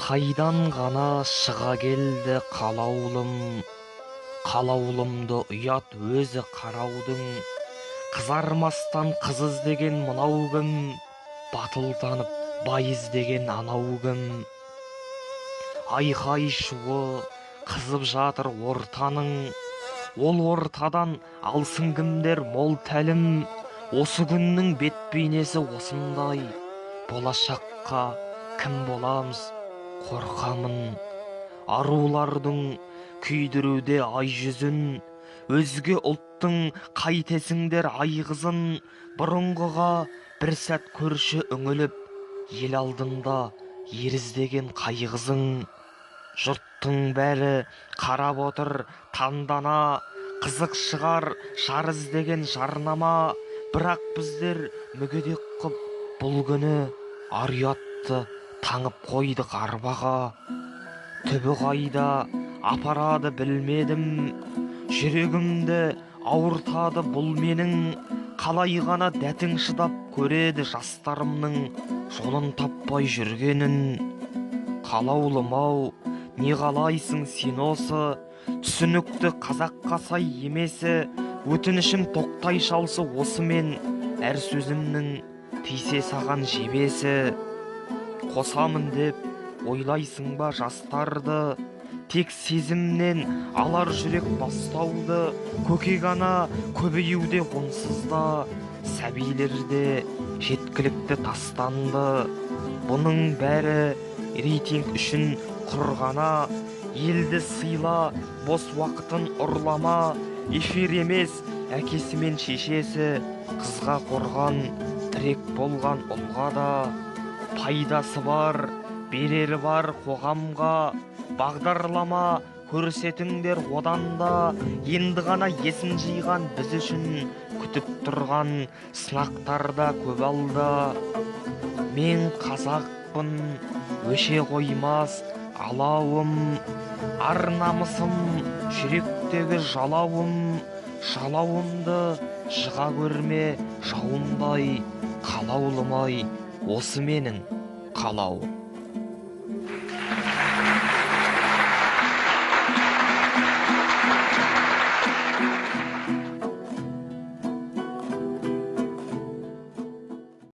Қайдан ғана шыға келді қалаулым, қалаулымды ұят өзі қараудың. Қызармастан қыз іздеген мынау кім, батыл танып бай іздеген анау кім. Айқай шуы қызып жатыр ортаның, ол ортадан алсын кімдер мол тәлім. Осы күннің бет бейнесі осындай, болашаққа кім боламыз қорқамын. Арулардың күйдіруде ай жүзін, өзге ұлттың қайтесіңдер айғызын. Бұрынғыға бір сәт көрші үңіліп, ел алдында еріздеген қайғызың. Жұрттың бәрі қарап отыр таңдана, қызық шығар жар іздеген жарнама. Бірақ біздер мүгедек қып бұл күні ар ұятты таңып қойдық арбаға. Түбі қайда апарады білмедім, жүрегімді ауыртады бұл менің. Қалай ғана дәтің шыдап көреді жастарымның жолын таппай жүргенін. Қалаулым-ау, не қалайсың сен осы, түсінікті қазаққа сай емесі. Өтінішім тоқтай шалсы осы мен, әр сөзімнің тисе саған жебесі. Қосамын деп ойлайсың ба жастарды, тек сезімнен алар жүрек бастауды. Көкек ана көбеюде онсыз да, сәбилерде жеткілікті тастанды. Бұның бәрі рейтинг үшін құрғана, елді сыйла, бос уақытын ұрлама. Эфир емес әкесі мен шешесі, қызға қорған тірек болған ұлға да. Пайдасы бар, берері бар қоғамға, бағдарлама көрсетіңдер одан да. Енді ғана есін жиған біз үшін, күтіп тұрған сынақтарда көп алда. Мен қазақпын, өше қоймас алауым, ар намысым жүректегі жалауым. Жалауымды жыға көрме жауындай, қалаулым-ай, осы менің қалауым.